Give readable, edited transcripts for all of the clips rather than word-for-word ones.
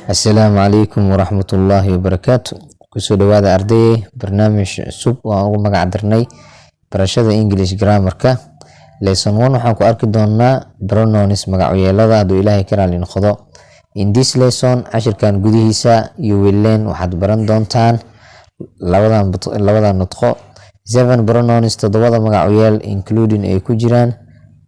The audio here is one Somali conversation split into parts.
Assalaamu calaykum waraxmatullaahi wabarakaatu. Kusoo dhawaada arday barnaamij cusub oo aan ugu magac darnay barashada English Grammarka. Lesson 1 waxaan ku arki doonaa pronouns magacyeelada hadduu Ilaahay ka raali noqdo. In this lesson cashirkan gudihiisa you will learn waxaad baran doontaan labada nutqo 7 pronouns todobada magacyeel including ay ku jiraan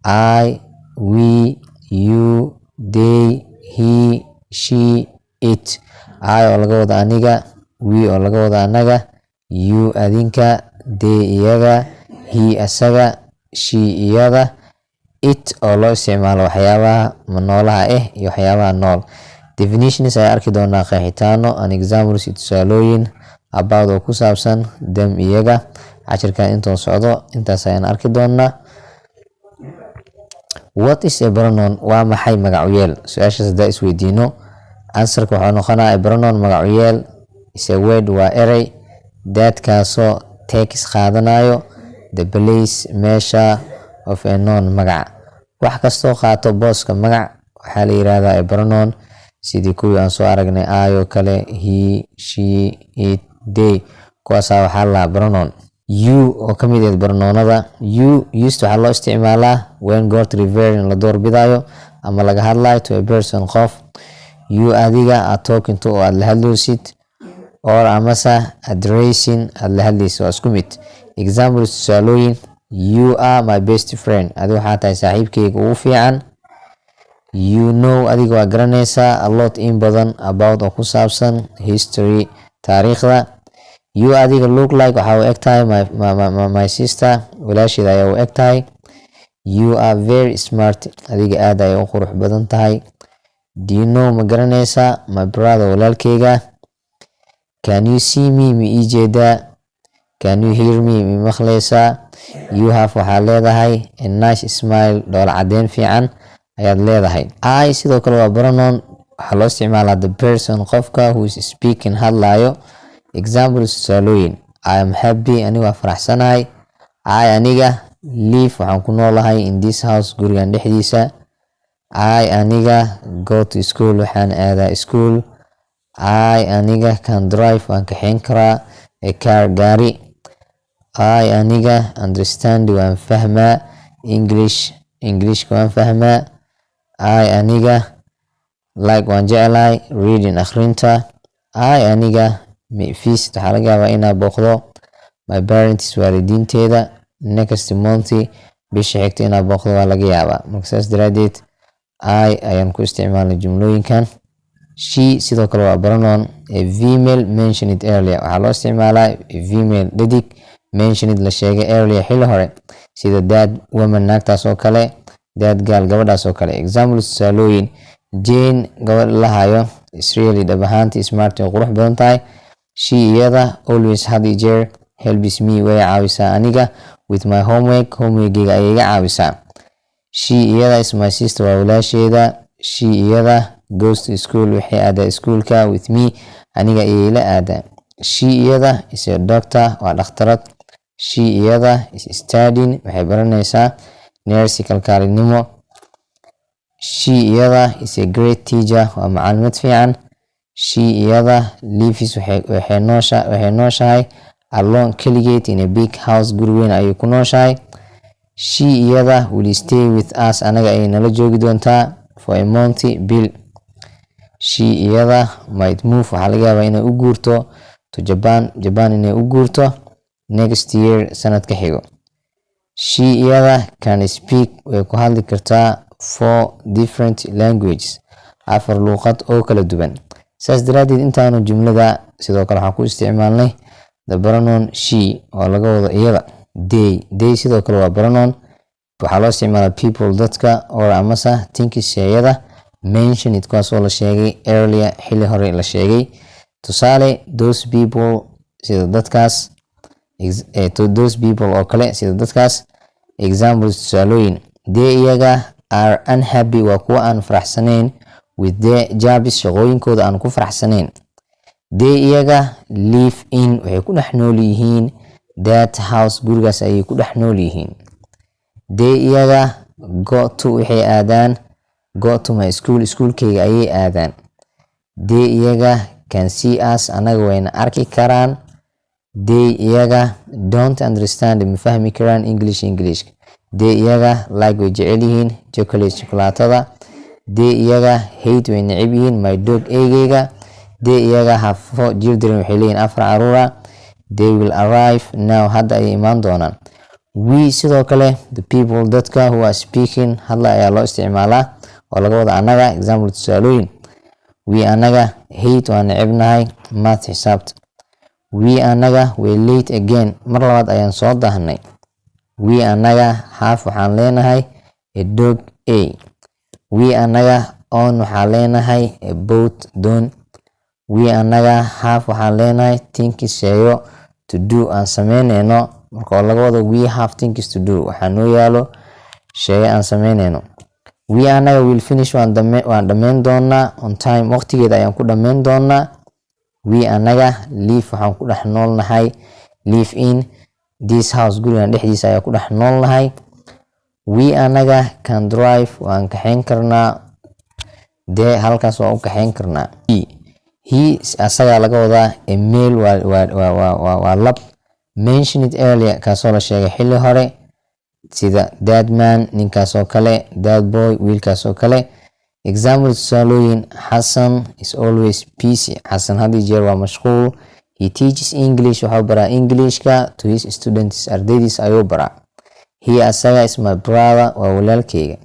I, we, you, they, he, she, it. I oo laga wada aniga, we oo laga wada anaga, you adinka, they iyaga, he asaga, she iyada, it oo loo isticmaalo waxyaabaha noolaha iyo waxyaabaha nool. Definitions ay arki doonaa qeexitaano and examples tusaalooyin about oo ku saabsan them iyaga. Cashirkan intuu socdo intaas ayaan arki doonaa. What is a pronoun? Waa maxay magacyeel? Su-aashaas hadaa isweydiino answerka waxaa noqonaa a pronoun magacyeel is a word waa erey that kaasoo takes qaadanayo the place meesha of a noun magac. Wax kastoo qaato booska magac waxaa la yiraahdaa a pronoun, sidii kuwii aan soo aragnay I oo kale, he, she, it, they. Kuwaasaa waxaa la pronoun. You oo ka mid ah pronounada. You used waxaa loo isticmaalaa when God referring la doorbidayo ama laga hadlayo to a person qof. You adiga are talking to oo aad la hadlaysid, or amasa addressing aad la hadlaysid waa isku mid. Examples tusaalooyin you are my best friend, adiga waxaa tahay saaxiibkayga ugu fiican. You know adiga waa garanaysaa a lot in badan about oo ku saabsan history taariikhda. You adiga look like waxaa u eg tahay my sister, walaasheeda ayaa u eg tahay. You are very smart, adiga aad ayay u qurux badan tahay. Do you know ma garanaysaa my brother walaalkeyga. Can you see me ma ii jeedaa. Can you hear me ma maqlaysaa. You have waxaa leedahay a nice smile, dhoola cadeyn fiican ayaad leedahay. I sidoo kale waa pronoun, waxaa loo isticmaalaa the person qofka who is speaking hadlaayo. Examples tusaalooyin I am happy, aniga waa faraxsanahay. I aniga live waxaan ku noolahay in this house gurigan dhexdiisa. I aniga go to school waxaan aadaa school. I aniga can drive waan kaxeyn karaa a car gaari. I aniga understand waan fahmaa Englishka waan fahmaa. I aniga like waan jeclahay reading akhrinta. I aniga visit waxaa laga yaabaa inaan booqdo my parents waalidiinteeda next month bisha xigta inaan booqdo waa laga yaabaa. Marka saas daraadeed I ayaan ku isticmaalnay jumlooyinkan. She sidoo kale waa pronoun, a female mentioned earlier waxaa loo isticmaalaa a female dhadig mentioned la sheegay earlier xilli hore, sida that woman naagtaas oo kale, that girl gabadhaas oo kale. Examples tusaalooyin Jane gabadh la hayo is really dhab ahaantii smart oo qurux badan tahay. She iyada always had iyo jeer helps me way caawisaa aniga with my homeworkgayga ayay iga caawisaa. She iyada is my sister waa walaasheeda. She iyada goes to school waxay aadaa iskuulka with me aniga ayay la aadaa. She iyada is a doctor waa dhakhtarad. She iyada is studying waxay baranaysaa nurse kalkaalinimo. She iyada is a great teacher waa macallimad fiican. She iyada lives waxay nooshahay alone keligeed in a big house guri weyn ayay ku nooshahay. She iyada will stay with us anaga ayay nala joogi doontaa for a month bil. She iyada might move waxaa laga yaabaa inay u guurto to Japan inay u guurto next year sanadka xigo. She iyada can speak way ku hadli kartaa 4 different languages 4 luqad oo kala duwan. saas daraadeed intaanu jumlada sidoo kale waxaan ku isticmaalnay the pronoun she oo laga wado iyada. They sidoo kale waa pronoun, waxaa loo isticmaalaa people dadka or amasa things shayada mentioned kuwaasoo la sheegay earlier xilli hore la sheegay. Tusaale those people sida dadkaas, those people oo kale sida dadkaas. Examples tusaalooyin they iyaga are unhappy waa kuwa aan faraxsanayn with their jobs shaqooyinkooda aan ku faraxsanayn. They iyaga live in waxay ku dhex nool yihiin that house gurigaas ayay ku dhex nool yihiin. They iyaga go to waxay aadaan go to my school iskuulkayga ayay aadaan. they iyaga can see us anaga wayna arki karaan. They iyaga don't understand ma fahmi karaan English. They iyaga like way jecel yihiin chocolaatada. They iyaga hate way neceb yihiin my dog eygeyga. They iyaga have 4 children waxay leeyihiin 4 caruura. They will arrive now hadda ay imaan doonaan. We sidoo kale the people dadka who are speaking hadla ayaa loo isticmaalaa oo laga wada anaga. Example tusaalooyin: we anaga hate waan necebnahay math xisaabta. We anaga way late again mar labaad ayaan soo dahnay. We anaga have waxaan leenahay a dog A. We anaga own waxaan leenahay a boat doon. We anaga have waxaan leenahay things sheeyo to do aan sameyneyno. Marka laga wado we have things to do waxaa noo yaalo sheeyo aan sameyneyno. We anaga will finish waan dhammayn doonaa on time waqtigeeda ayaan ku dhammayn doonaa. We anaga live waxaan ku dhex noolnahay live in this house gurigan dhexdiisa ayaan ku dhex noolnahay. We anaga can drive waan kaxeyn karnaa dee halkaas waan u kaxeyn karnaa. He asaga laga wadaa a male waa lab. Mention it earlier kaasoo la sheegay xilli hore sida that man ninkaasoo kale, that boy wiilkaasoo kale. Example tusaalooyin: Hassan is always busy. Hassan had jeer waa mashquul. He teaches English wuxuu baraa Englishka to his students ardaydiis ayuu baraa. He asaga is my brother waa walaalkeyga.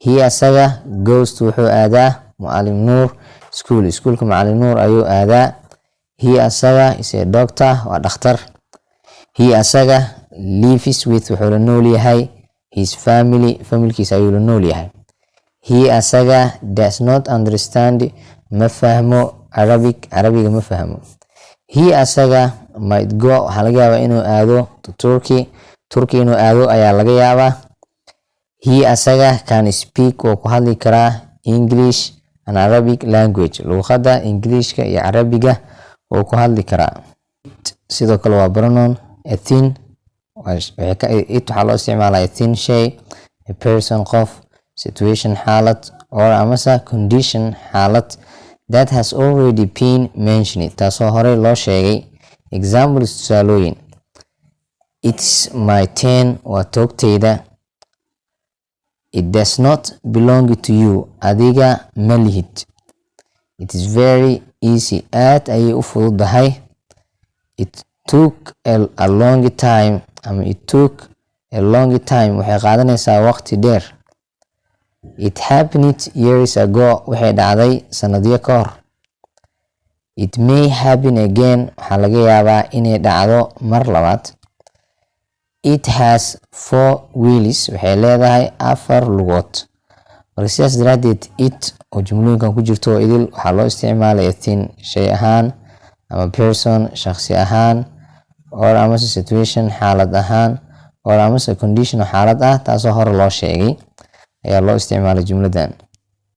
He asaga goes to wuxuu aadaa Muallim Nuur schoolka Muallim Nuur ayuu aadaa. He asaga is a doctor waa dhakhtar. He asaga lives with wuxuu la nool yahay his familkiisa ayuu la nool yahay. He asaga does not understand ma fahmo Arabiga ma fahmo. He asaga might go waxaa laga yaabaa inuu aado to Turkey inuu aado ayaa laga yaabaa. He asaga can speak oo ku hadli karaa English and Arabic language luqadda Ingiriiska iyo Carabiga oo ku hadli karaa. Sidoo kale waa pronoun a thin waxaa loo isticmaalaa a thin shay, a person qof, situation xaalad, or amase condition xaalad that has already been mentioned taasoo horey loo sheegay. Examples tusaalooyin: it's my turn waa toogteyda. It does not belong to you adiga ma lihid. It is very easy aad ayay u fududahay. It took a long time waxay qaadanaysaa waqti dheer. It happened years ago waxay dhacday sanadyo ka hor. It may happen again waxaa laga yaabaa inay dhacdo mar labaad. It has 4 wheels waxay leedahay 4 lugood. Marka sidaas daraadeed it oo jumlooyinkan ku jirto idil waxaa loo isticmaalaya thin shay ahaan ama person shakhsi ahaan or amase situation xaalad ahaan or amase condition xaalad ah taasoo hore loo sheegay ayaa loo isticmaalay jumladan.